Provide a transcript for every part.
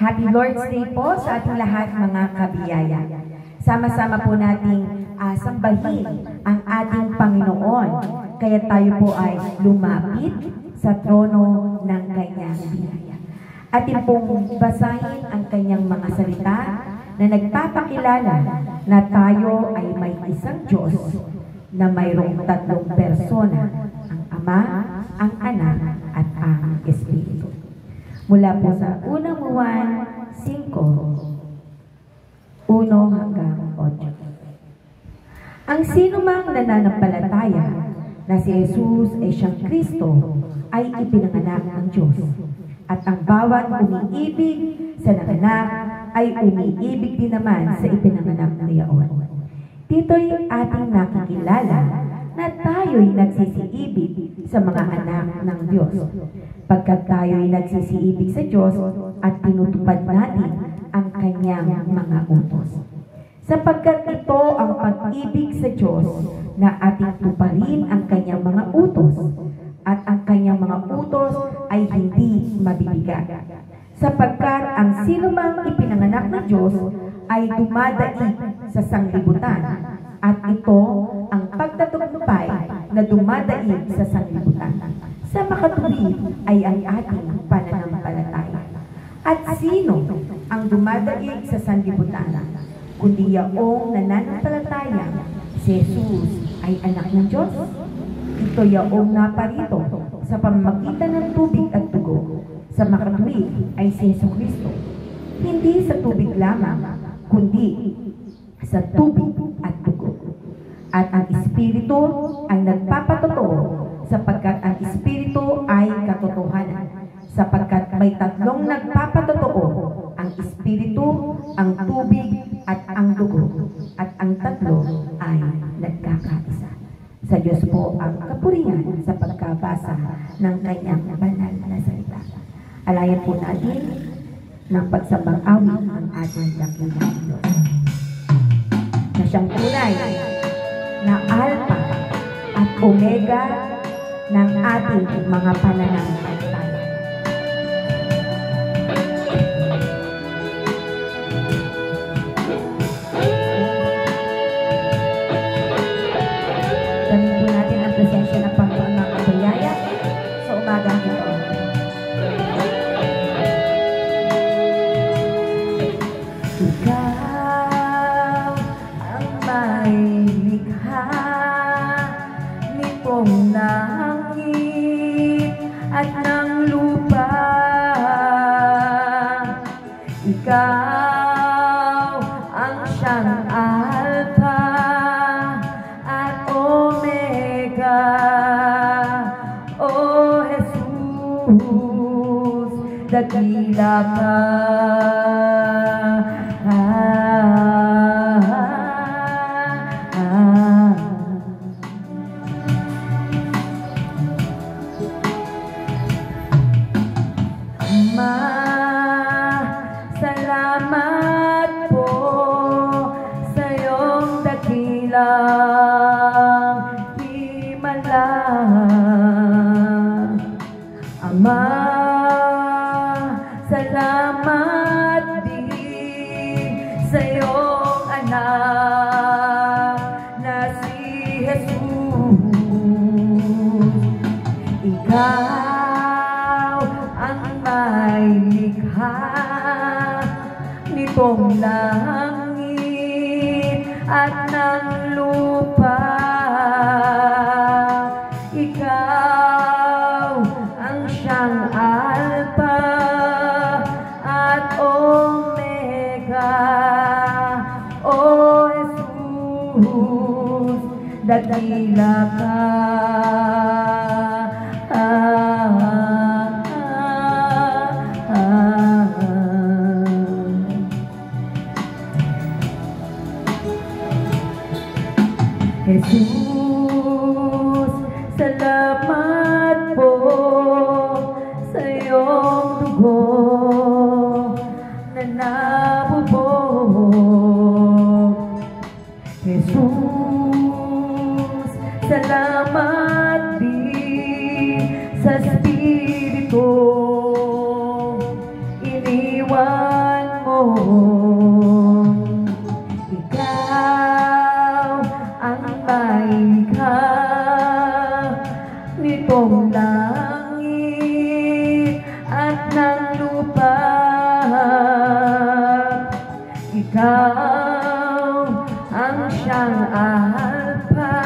Happy Lord's Day po sa ating lahat mga kabiyaya. Sama-sama po nating sambahin ang ating Panginoon. Kaya tayo po ay lumapit sa trono ng kanyang biyaya. Atin pong basahin ang kanyang mga salita na nagpapakilala na tayo ay may isang Diyos na mayroong tatlong persona, ang Ama, ang Anak, at ang Espiritu. Mula po sa unang Juan 5, 1 hanggang 8. Ang sinumang nananampalataya na si Jesus ay siyang Kristo ay ipinanganak ng Diyos. At ang bawat umiibig sa nanganak ay umiibig din naman sa ipinanganak na iyon. Dito'y ating nakikilala na tayo'y nagsisiibig sa mga anak ng Diyos. Pagkat tayo'y nagsisiibig sa Diyos at tinutupad natin ang kanyang mga utos. Sapagkat ito ang pag-ibig sa Diyos na ating tuparin ang kanyang mga utos, at ang kanyang mga utos ay hindi mabibigat. Sapagkat ang sinumang ipinanganak ng Diyos ay dumadaig sa sanglibutan, at ito ang pagtatagumpay na dumadaig sa sanglibutan. Sa makatuwid ay ang ating pananampalataya. At sino ang dumadaig sa sanglibutan? Kundi yaong nananampalataya si Jesus ay anak ng Diyos. Ito yaong naparito sa pamamagitan ng tubig at dugo. Sa makatuwid ay si Jesucristo. Hindi sa tubig lamang, kundi sa tubig at dugo. At ang Espiritu ang nagpapatotoo, sapagkat ang Espiritu ay katotohanan. Sapagkat may tatlong nagpapatotoo, ang Espiritu, ang tubig, at ang dugo. At ang tatlo ay nagkakaisa. Sa Diyos po ang kapurihan sa pagkabasa ng kanyang banal na salita. Alayan po natin ng pagsambang awit ang ating dakilang Diyos. Na siyang tunay na Alpha at Omega ng ating mga pananampalataya. Damin po natin ang presensya ng Panginoon ng kabiyaya sa umagang ito. Ikaw ang may likha nitong langit at ng lupa. Ikaw ang siyang Alpha at Omega. O Jesus, dakila ka. Salamat po sa iyong dakilang himala. Ama, salamat din sa iyong anak na si Jesus. Ikaw ang may likha nitong langit at ng lupa. Ikaw ang siyang Alpha at Omega. O Jesus, dakila ka. Jesus, salamat po sa iyong dugo na nabubog. Jesus, salamat din sa Espiritu iniwan Ikaw ang siyang Alpha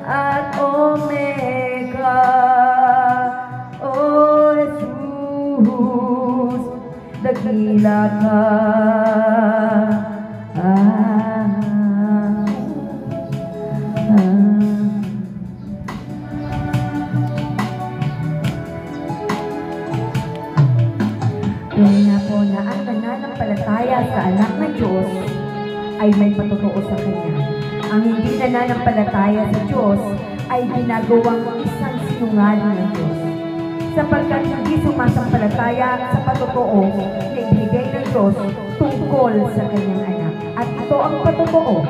at Omega. O Jesus, dakila ka. Tunay nga po na ang nananampalataya sa anak ng Diyos ay may patotoo sa Kanya. Ang hindi nananampalataya sa Diyos ay ginagawang isang sinungaling ng Diyos. Sapagkat hindi sumasampalataya sa patotoo na ibigay ng Diyos tungkol sa Kanyang anak. At ito ang patotoo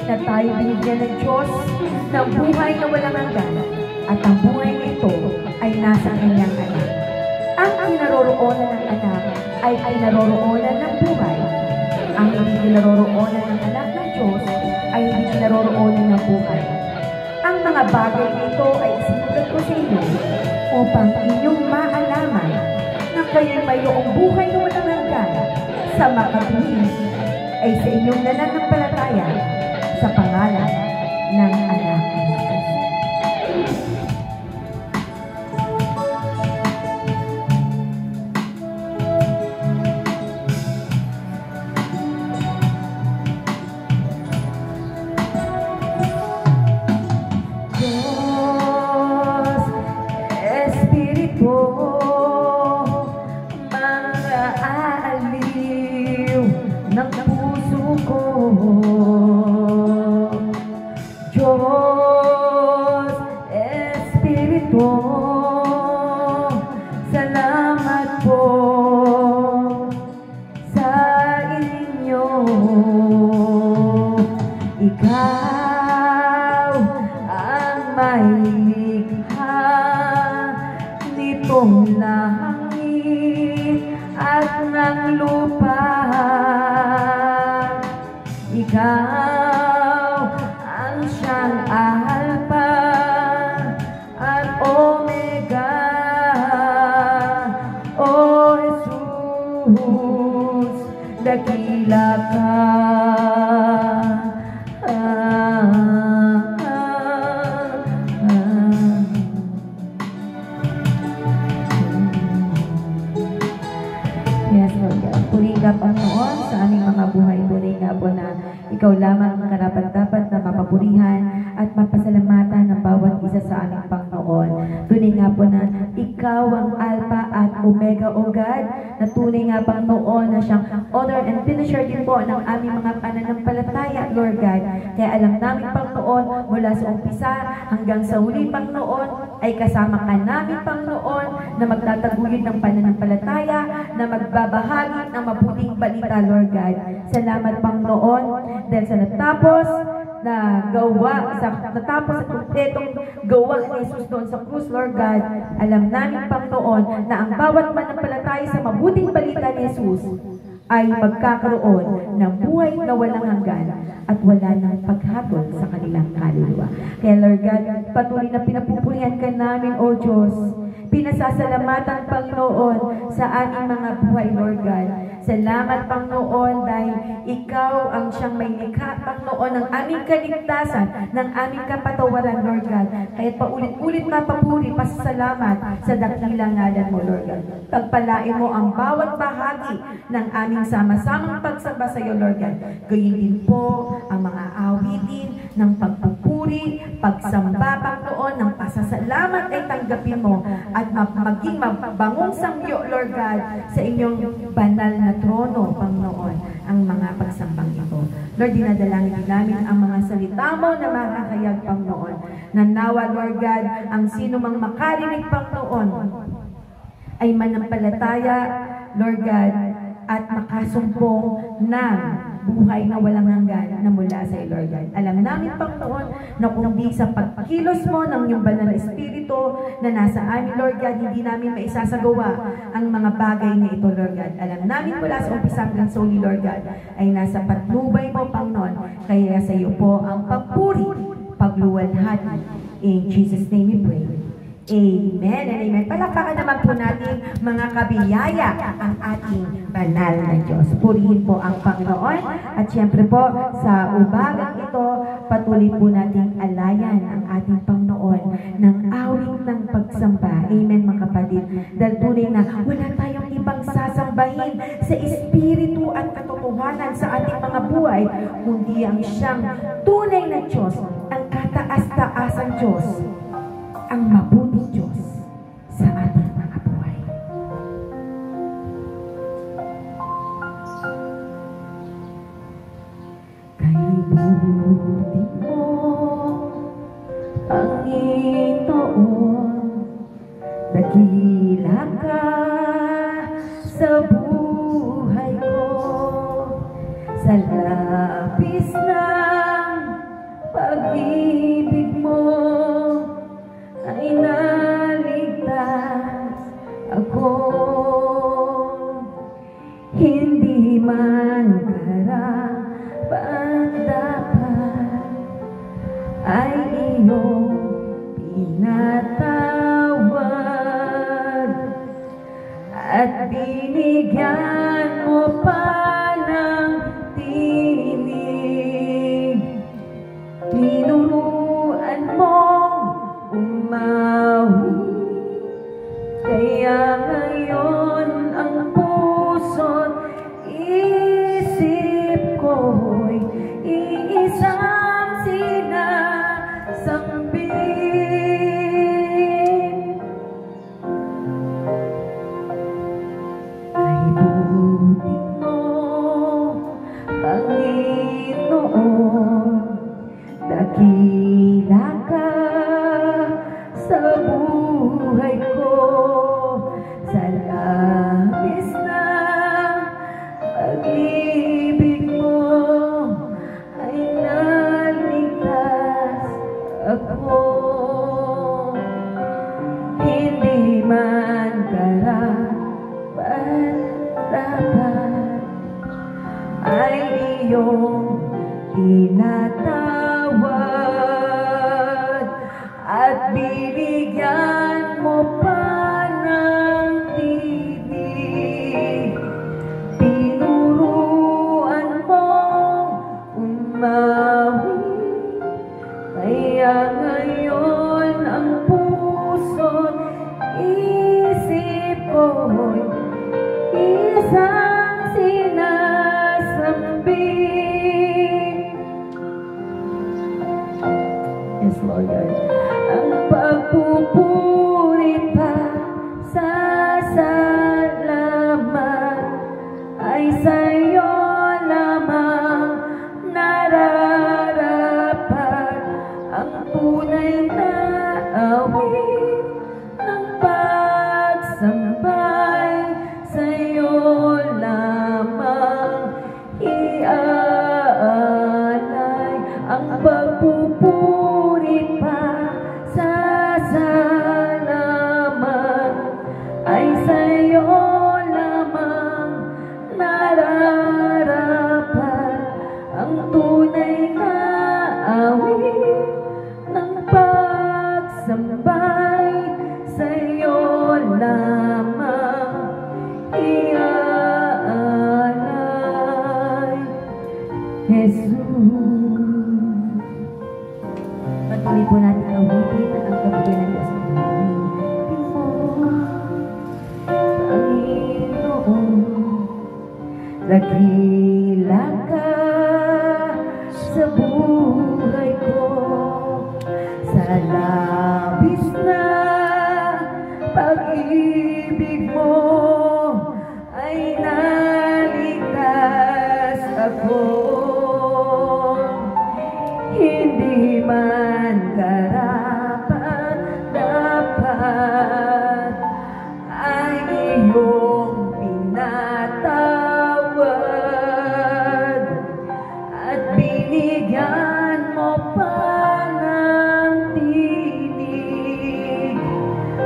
na tayo binigyan ng Diyos ng buhay na walang hanggan. At ang buhay nito ay nasa Kanyang anak. Ang kinaroroonan ng anak ay kinaroroonan ng buhay. Ang kinaroroonan ng anak ng Diyos ay hindi kinaroroonan ng buhay. Ang mga bagay nito ay isinulat ko sa inyo upang inyong maalaman na kayo'y mayroong buhay na walang hanggan sa makatuwid ay sa inyong nananampalataya sa pangalan ng anak ng Diyos. Salamat po sa inyo. Ikaw ang may likha nitong langit at ng lupa. Ikaw ang siyang Alpha at Omega. O Jesus, dakila ka. Yes, Lord God. Purihin ka, Panginoon, sa aming mga buhay. Purihin ka po na ikaw lamang ang karapat-dapat na mapapurihan at mapasalamatan ng bawat isa sa aming Panginoon. Tunay nga po na ikaw ang Alpha at Omega, O God, na tunay nga Panginoon na siyang author and finisher din po ng aming mga pananampalataya, Lord God. Kaya alam namin, Panginoon, mula sa umpisa hanggang sa huli, Panginoon, ay kasama ka namin, Panginoon, na magtataguyod ng pananampalataya, na magbabahagi ng mabuting balita, Lord God. Salamat, Panginoon, dahil sa natapos itong gawa ni Jesus doon sa krus, Lord God, alam namin, Panginoon, na ang bawat manampalataya sa mabuting balita ni Jesus ay magkakaroon ng buhay na walang hanggan at wala nang paghatol sa kanilang kaluluwa. Kaya, Lord God, patuloy na pinapupurihan ka namin, O Diyos. Pinasasalamatan, Panginoon, sa aming mga buhay, Lord God. Salamat, Panginoon, dahil ikaw ang siyang may likha, Panginoon, ng aming kaligtasan, ng aming kapatawaran, Lord God. Kaya paulit-ulit mapapuri, pasasalamat sa dakilang ngalan mo, Lord God. Pagpalain mo ang bawat bahagi ng aming sama-samang pagsamba sa iyo, Lord God. Gayon din po ang mga awitin ng pagpupuri, pagsamba, Panginoon, ng pasasalamat ay tanggapin mo at maging mabangong samyo, Lord God, sa inyong banal na trono, Panginoon, ang mga pagsambang ito. Lord, dinadalangin namin ang mga salita mo na makakayag, Panginoon. Nanawa, Lord God, ang sino mang makarinig, Panginoon, ay manampalataya, Lord God, at makasumpong ng buhay na walang hanggan na mula sa iyo, Lord God. Alam namin, Panginoon, na kung di sa pagkilos mo ng iyong banal na Espiritu na nasa amin, Lord God, hindi namin maisasagawa ang mga bagay na ito, Lord God. Alam namin mula sa umpisa hanggang sa uli, Lord God, ay nasa patnubay mo, Panginoon. Kaya sa iyo po ang papuri, pagluwalhati. In Jesus' name we pray. Amen and amen. Palakpakan naman po natin mga kabiyaya ang ating banal na Diyos. Purihin po ang Panginoon at siyempre po sa umagang ito, patuloy po nating alayan ang ating Panginoon ng awit ng pagsamba. Amen mga kapatid. Dahil tunay na wala tayong ibang sasambahin sa espiritu at katotohanan sa ating mga buhay, kundi ang siyang tunay na Diyos, ang kataas-taasang Diyos, ang mabuting Diyos sa ating mga buhay. Kay buti mo, Panginoon, dakila ka sa buhay ko, sa labis ng pag-ibig mo ay naligtas ako. Hindi man karapat-dapat ay iyong pinatawad at binigyan mo pa ng tinig. Tinuruan mong umawi, kaya ngayon ang puso't isip ko'y iisang sinasambit. Ay buti mo, Panginoon, dakila ka sa buhay ko, sa labis na pag-ibig mo ay naligtas ako. Hindi man karapat-dapat ay iyong tinatawad at binigyan mo pa ng tinig. Tinuruan mong umawi, kaya ngayon ang puso't isip ko'y isang sinasambit. Yes, Lord God. Ang pagpupuri pa sa salamat ay sa'yo lamang nararapat. Ang tunay na awit ng pagsambay sa'yo lamang iaalay. Ang pagpupuri pa sa salamat ay sa'yo lamang nararapat. Ang tunay na awit ng pagsambay sa'yo lamang iaalay. Jesus. Patuloy po natin awitin ang kabigay ng Diyos. Panginoon, dakila ka sa buhay ko, sa labis na pag-ibig mo ay naligtas ako. Hindi man karapat-dapat ay iyong pinatawad at binigyan mo pa ng tinig.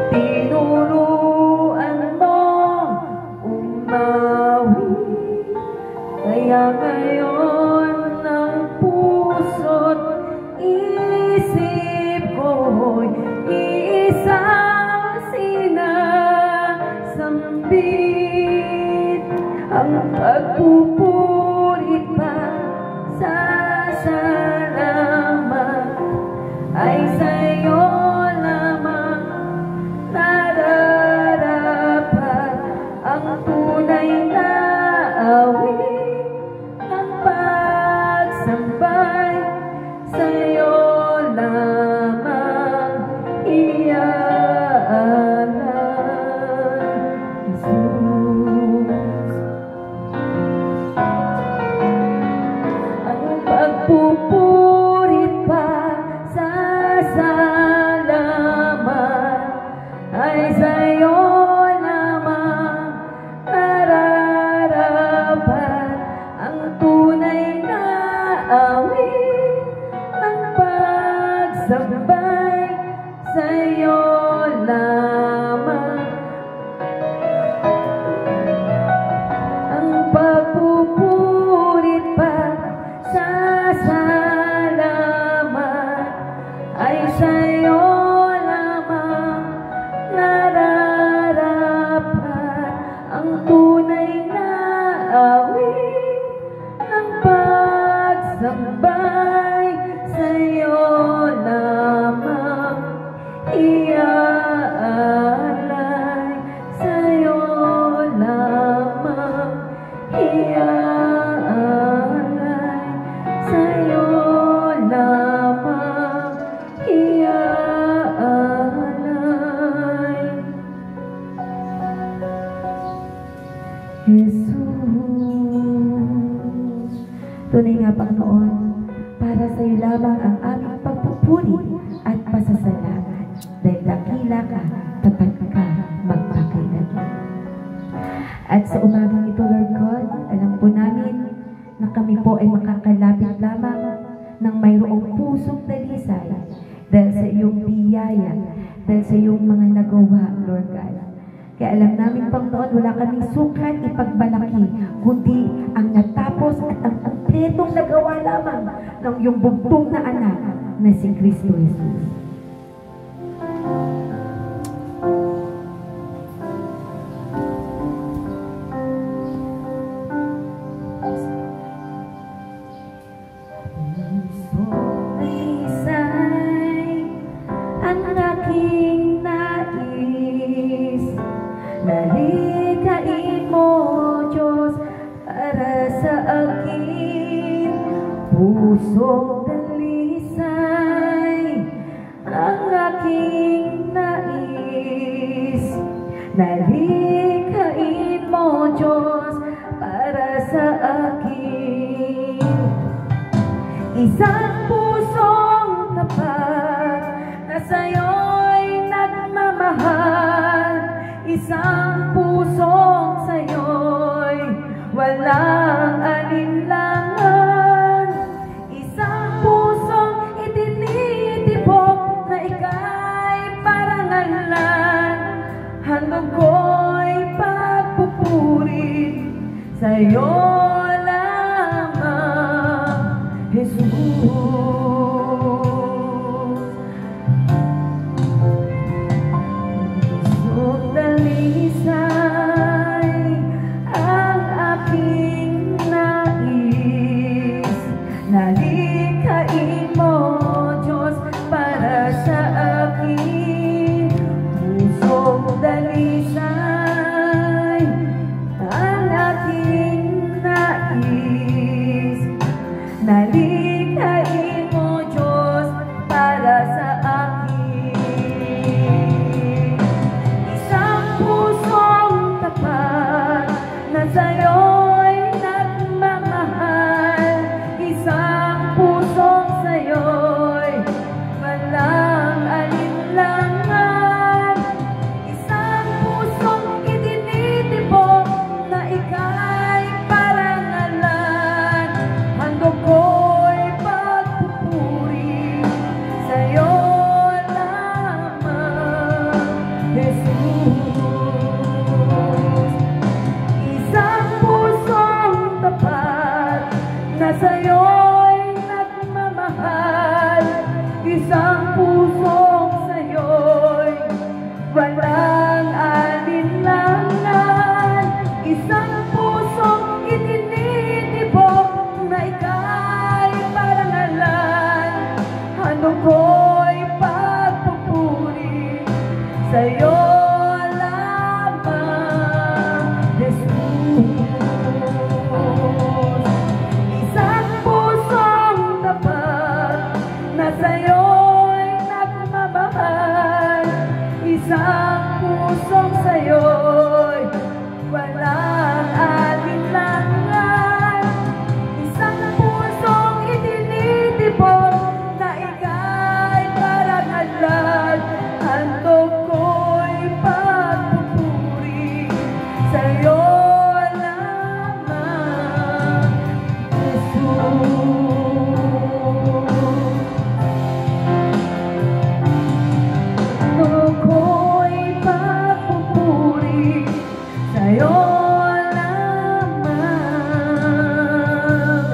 Tinuruan mo umawi, kaya ngayon ang puso't isip ko'y isang sinasambit. higit ang pagpupuri pa sa salamat ay sa'yo lamang nararapat ang tunay na awit ng pagsambay sa'yo lamang iaalay, Jesus. Ang pagpupurit pa sa salamat ay sa'yo lamang nararapat ang tunay na awit ng pagsambay sa'yo lamang. Ang pagpupurit pa sa salamat ay sa'yo lamang nararapat ang tunay na awit ng pagsambay sa'yo lamang iaalay, sa'yo lamang iaalay, sa'yo lamang iaalay, Jesus. Tunay nga, Panginoon, para sa iyo lamang ang aming pagpupuri at pasasalamat dahil dakila ka, tapat ka, magpakailanman. At sa umagang ito, Lord God, alam po namin na kami po ay makakalapit lamang ng mayroong pusong dalisay dahil sa iyong biyaya, dahil sa iyong mga nagawa, Lord God. Kaya alam namin, Panginoon, wala kaming sukat ipagmalaki, kundi ang natapos at ang kompletong nagawa lamang ng iyong bugtong na anak na si Kristo Jesus. Ang aking nais, nalikain mo, Diyos, para sa akin. Pusong dalisay, ang aking nais, nalikain mo, Diyos, para sa akin. Isang pusong tapat na sa'yo'y nagmamahal, isang pusong sa'yo'y walang alinlangan, isang pusong itinitibok na ika'y parangalan, handog ko'y pagpupuri sa'yo lamang, Jesus. Nalikain mo, Diyos, para sa akin. Pusong dalisay, ang aking nais. sa'yo lamang, Jesus. Ako'y papupuri sa'yo lamang,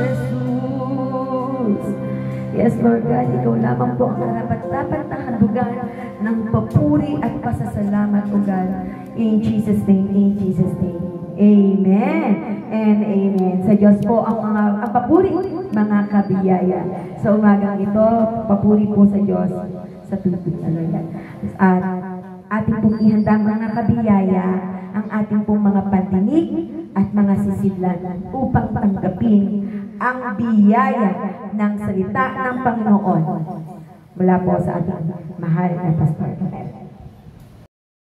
Jesus. Yes, Lord God, ikaw lamang po ang karapat-dapat na handugan ng papuri at pasasalamat, O God. In Jesus' name, in Jesus' name. Amen and amen. Sa Diyos po ang papuri, mga kabiyaya. Sa umagang ito, papuri po sa Diyos sa tubig na Lord. At ating pong ihanda mga kabiyaya ang ating pong mga pandinig at mga sisidlan upang tanggapin ang biyaya ng salita ng Panginoon mula po sa ating mahal na Pastor.